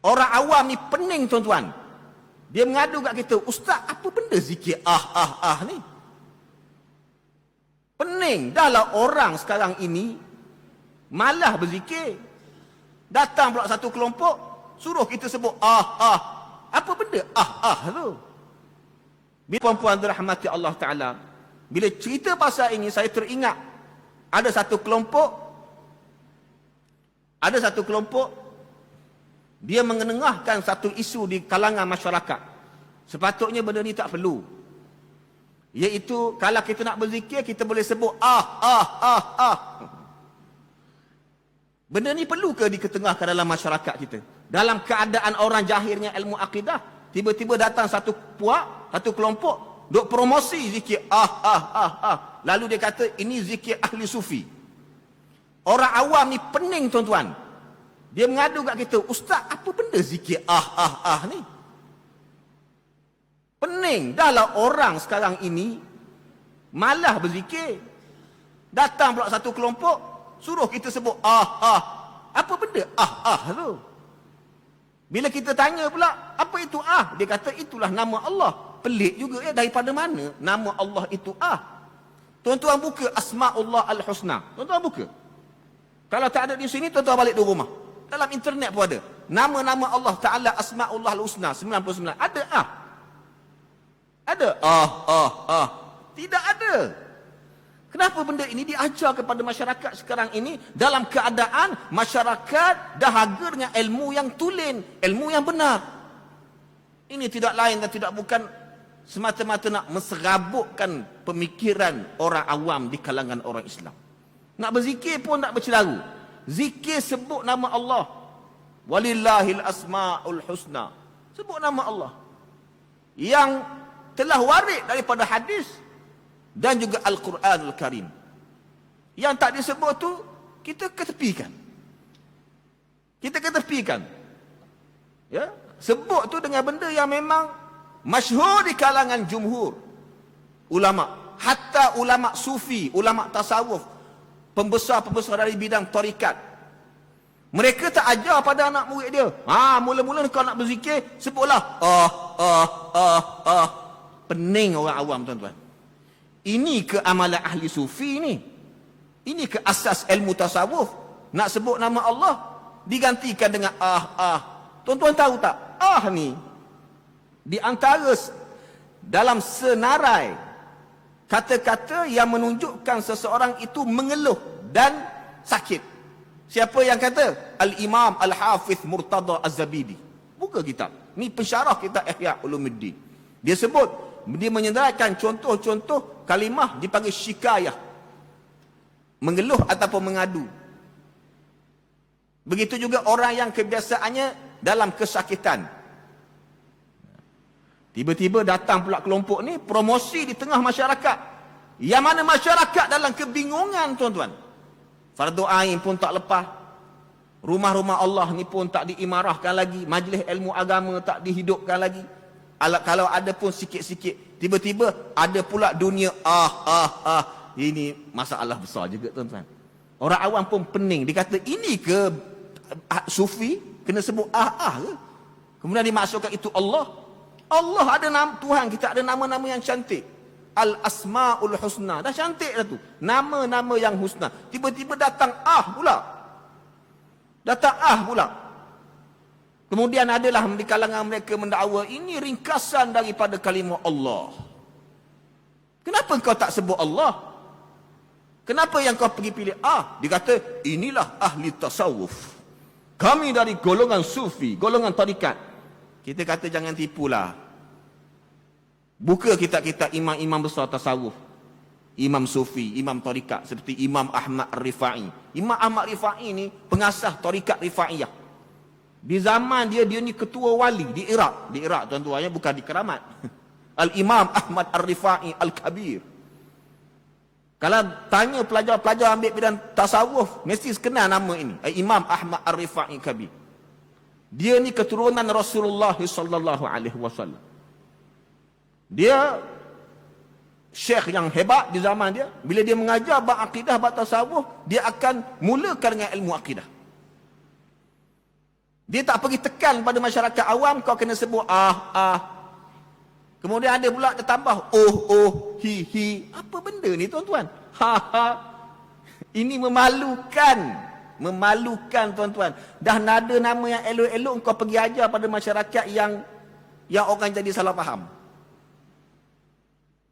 Orang awam ni pening tuan-tuan. Dia mengadu kat kita, "Ustaz, apa benda zikir ni?" Pening. Dahlah orang sekarang ini malah berzikir. Datang pula satu kelompok, suruh kita sebut Apa benda tu? Bila puan-puan dirahmati Allah Ta'ala, bila cerita pasal ini, saya teringat ada satu kelompok dia mengenengahkan satu isu di kalangan masyarakat. Sepatutnya benda ni tak perlu. Iaitu kalau kita nak berzikir, kita boleh sebut Benda ni perlu ke diketengahkan dalam masyarakat kita? Dalam keadaan orang jahilnya ilmu akidah, tiba-tiba datang satu kelompok duk promosi zikir lalu dia kata ini zikir ahli sufi. Orang awam ni pening tuan-tuan. Dia mengadu kat kita, "Ustaz, apa benda zikir ni?" Pening. Dahlah orang sekarang ini malah berzikir. Datang pula satu kelompok, suruh kita sebut Apa benda tu? Bila kita tanya pula, "Apa itu Dia kata, "Itulah nama Allah." Pelik juga ya, daripada mana nama Allah itu Tuan-tuan buka Asma'ullah Al-Husna. Tuan-tuan buka. Kalau tak ada di sini, tuan-tuan balik di rumah. Dalam internet pun ada. Nama-nama Allah Ta'ala Asma'ullah Al-Husna 99. Ada Ada Tidak ada. Kenapa benda ini diajar kepada masyarakat sekarang ini dalam keadaan masyarakat dahaga dengan ilmu yang tulen, ilmu yang benar? Ini tidak lain dan tidak bukan semata-mata nak menserabutkan pemikiran orang awam di kalangan orang Islam. Nak berzikir pun tak bercelaru. Zikir sebut nama Allah. Walillahil asma'ul husna. Sebut nama Allah. Yang telah warid daripada hadis dan juga Al-Quranul Karim. Yang tak disebut tu, kita ketepikan. Ya, sebut tu dengan benda yang memang masyhur di kalangan jumhur ulama, hatta ulama sufi, ulama tasawuf, pembesar-pembesar dari bidang tarikat. Mereka tak ajar pada anak murid dia. Mula-mula kalau nak berzikir, sebutlah Pening orang awam tuan-tuan. Ini ke amalan ahli sufi ni? Ini ke asas ilmu tasawuf? Nak sebut nama Allah digantikan dengan Tuan-tuan tahu tak? Ni di antara dalam senarai kata-kata yang menunjukkan seseorang itu mengeluh dan sakit. Siapa yang kata? Al-Imam Al-Hafiz Murtada Az-Zabidi. Buka kitab. Ni pensyarah kitab Ihya Ulumuddin. Dia menyedarakan contoh-contoh kalimah dipanggil syikayah. Mengeluh ataupun mengadu. Begitu juga orang yang kebiasaannya dalam kesakitan. Tiba-tiba datang pula kelompok ni promosi di tengah masyarakat. Yang mana masyarakat dalam kebingungan tuan-tuan. Fardu ain pun tak lepas. Rumah-rumah Allah ni pun tak diimarahkan lagi. Majlis ilmu agama tak dihidupkan lagi. Kalau ada pun sikit-sikit. Tiba-tiba ada pula dunia Ini masalah besar juga tuan-tuan. Orang awam pun pening. Dia kata ini ke sufi? Kena sebut ke? Kemudian dimaksudkan itu Allah. Allah ada nama, Tuhan kita ada nama-nama yang cantik. Al-Asma'ul Husna. Dah cantik dah tu. Nama-nama yang husna. Tiba-tiba datang pula. Kemudian adalah di kalangan mereka mendakwa ini ringkasan daripada kalimah Allah. Kenapa kau tak sebut Allah? Kenapa yang kau pergi pilih Dia kata inilah ahli tasawuf. Kami dari golongan sufi, golongan tarikat. Kita kata jangan tipulah. Buka kitab-kitab imam-imam besar tasawuf. Imam sufi, imam tarikat. Seperti Imam Ahmad Ar-Rifai. Imam Ahmad Rifai ni pengasas tarikat Rifaiyah. Di zaman dia ni ketua wali di Iraq. Di Iraq tuan-tuan, bukan di Keramat. Al-Imam Ahmad Ar-Rifai Al-Kabir. Kalau tanya pelajar-pelajar ambil bidang tasawuf, mesti kenal nama ini. Imam Ahmad Ar-Rifai Al-Kabir. Dia ni keturunan Rasulullah sallallahu alaihi wasallam. Dia syekh yang hebat di zaman dia. Bila dia mengajar bab akidah, bab tasawuf, dia akan mulakan dengan ilmu akidah. Dia tak pergi tekan pada masyarakat awam, kau kena sebut Kemudian ada pula dia tambah hi. Apa benda ni tuan-tuan? Ini memalukan. Memalukan tuan-tuan. Dah nada nama yang elok-elok kau pergi ajar pada masyarakat yang orang jadi salah faham.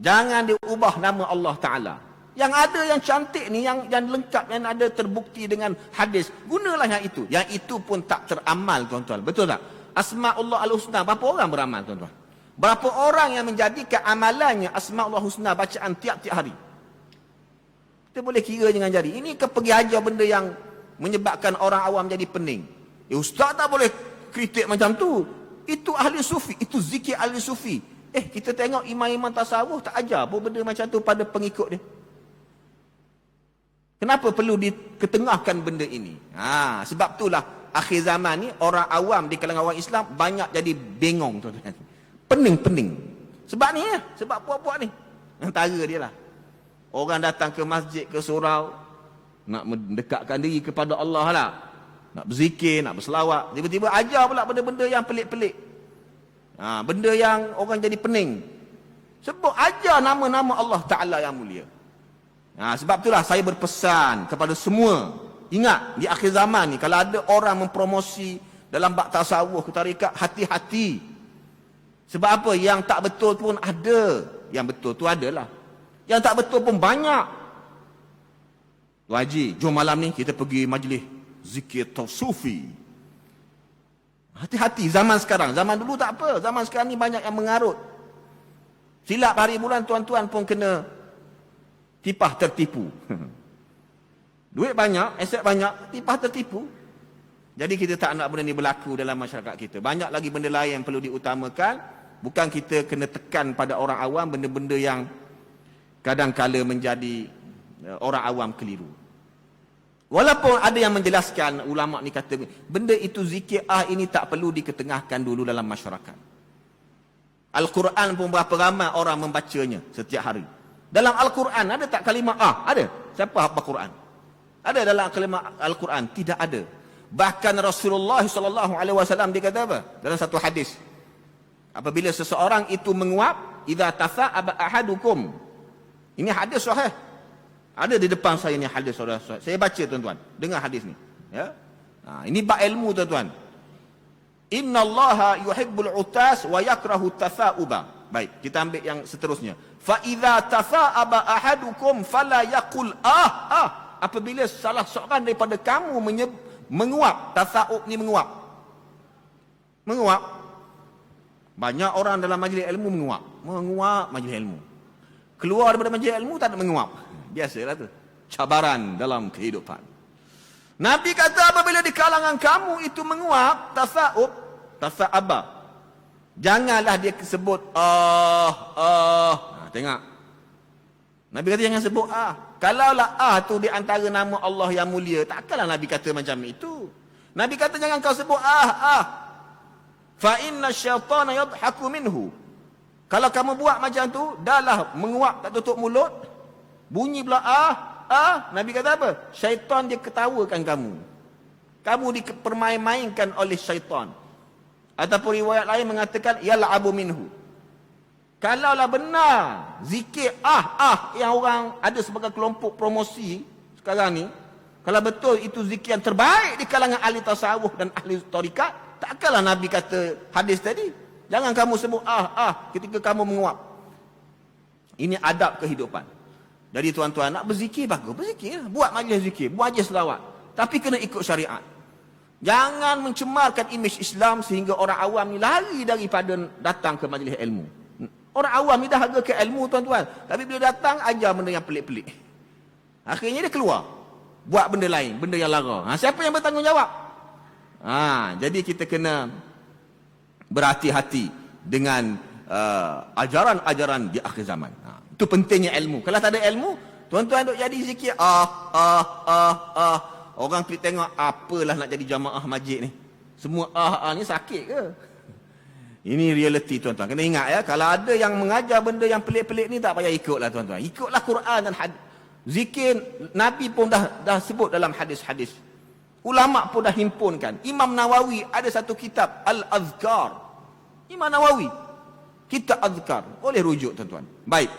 Jangan diubah nama Allah Ta'ala. Yang ada yang cantik ni, yang lengkap, yang ada terbukti dengan hadis, gunalah yang itu. Yang itu pun tak teramal tuan-tuan. Betul tak? Asma'ullah al-Husna, berapa orang beramal tuan-tuan? Berapa orang yang menjadikan amalannya Asma'ullah Husna bacaan tiap-tiap hari? Kita boleh kira dengan jari. Ini ke pergi ajar benda yang menyebabkan orang awam jadi pening. Ustaz tak boleh kritik macam tu. Itu ahli sufi, itu zikir ahli sufi. Kita tengok imam-imam tasawuf tak ajar pun benda macam tu pada pengikut dia. Kenapa perlu diketengahkan benda ini? Sebab itulah akhir zaman ni orang awam di kalangan orang Islam banyak jadi bengong tuan-tuan. Pening-pening. Sebab ni sebab puak-puak ni. Antara dia lah. Orang datang ke masjid, ke surau, nak mendekatkan diri kepada Allah lah. Nak berzikir, nak berselawat. Tiba-tiba ajar pula benda-benda yang pelik-pelik. Benda yang orang jadi pening. Sebab ajar nama-nama Allah Ta'ala yang mulia. Sebab itulah saya berpesan kepada semua. Ingat, di akhir zaman ni, kalau ada orang mempromosi dalam bab tasawuf, tarikat, hati-hati. Sebab apa? Yang tak betul pun ada. Yang betul tu adalah. Yang tak betul pun banyak. Tuan Haji, jom malam ni kita pergi majlis zikir tausufi. Hati-hati zaman sekarang. Zaman dulu tak apa. Zaman sekarang ni banyak yang mengarut. Silap hari bulan tuan-tuan pun kena tipah tertipu. Duit banyak, aset banyak, tipah tertipu. Jadi kita tak nak benda ni berlaku dalam masyarakat kita. Banyak lagi benda lain yang perlu diutamakan. Bukan kita kena tekan pada orang awam benda-benda yang kadang-kala menjadi orang awam keliru. Walaupun ada yang menjelaskan, ulama ni kata benda itu zikir ini tak perlu diketengahkan dulu dalam masyarakat. Al-Quran pun berapa ramai orang membacanya setiap hari. Dalam Al-Quran ada tak kalimah Ada? Siapa hafal Quran? Ada dalam kalimah Al-Quran? Tidak ada. Bahkan Rasulullah SAW dia kata apa? Dalam satu hadis. Apabila seseorang itu menguap, idza tasa'aba ahadukum. Ini hadis sahih. Ada di depan saya ni hadis saudara. Saya baca tuan-tuan. Dengar hadis ni. Ya. Ini bab ilmu tuan-tuan. Innallaha yuhibbul utas wa yakrahu tasa'uba. Baik, kita ambil yang seterusnya. Fa idza tasa'aba ahadukum fala yaqul Apabila salah seorang daripada kamu menguap, tasa'ub ni menguap. Menguap. Banyak orang dalam majlis ilmu menguap majlis ilmu. Keluar daripada majlis ilmu tak ada menguap. Biasalah tu. Cabaran dalam kehidupan. Nabi kata apabila di kalangan kamu itu menguap, tasa'aba. Janganlah dia sebut tengok. Nabi kata jangan sebut Kalaulah tu di antara nama Allah yang mulia, takkanlah Nabi kata macam itu. Nabi kata jangan kau sebut fa inna syaitana yadhaku minhu. Kalau kamu buat macam tu, dahlah menguap tak tutup mulut, bunyi pula Nabi kata apa? Syaitan dia ketawakan kamu. Kamu dipermain-mainkan oleh syaitan. Ataupun riwayat lain mengatakan yal'abu minhu. Kalaulah benar zikir yang orang ada sebagai kelompok promosi sekarang ni, kalau betul itu zikir yang terbaik di kalangan ahli tasawuf dan ahli tarikat, takkanlah Nabi kata hadis tadi, jangan kamu sebut ketika kamu menguap. Ini adab kehidupan. Jadi tuan-tuan nak berzikir bagus, berzikir, buat majlis zikir, buat majlis selawat, tapi kena ikut syariat. Jangan mencemarkan imej Islam sehingga orang awam ni lari daripada datang ke majlis ilmu. Orang awam ni dah harga ke ilmu tuan-tuan, tapi bila datang ajar benda yang pelik-pelik. Akhirnya dia keluar buat benda lain, benda yang lara. Siapa yang bertanggungjawab? Jadi kita kena berhati-hati dengan ajaran-ajaran di akhir zaman. Itu pentingnya ilmu. Kalau tak ada ilmu, tuan-tuan duk jadi zikir orang klik tengok apalah nak jadi jamaah masjid ni. Semua ni sakit ke? Ini realiti tuan-tuan. Kena ingat ya, kalau ada yang mengajar benda yang pelik-pelik ni tak payah ikutlah tuan-tuan. Ikutlah Quran dan hadis. Zikir Nabi pun dah sebut dalam hadis-hadis. Ulama pun dah himpunkan. Imam Nawawi ada satu kitab Al-Azkar. Imam Nawawi kitab Azkar, boleh rujuk tuan-tuan. Baik.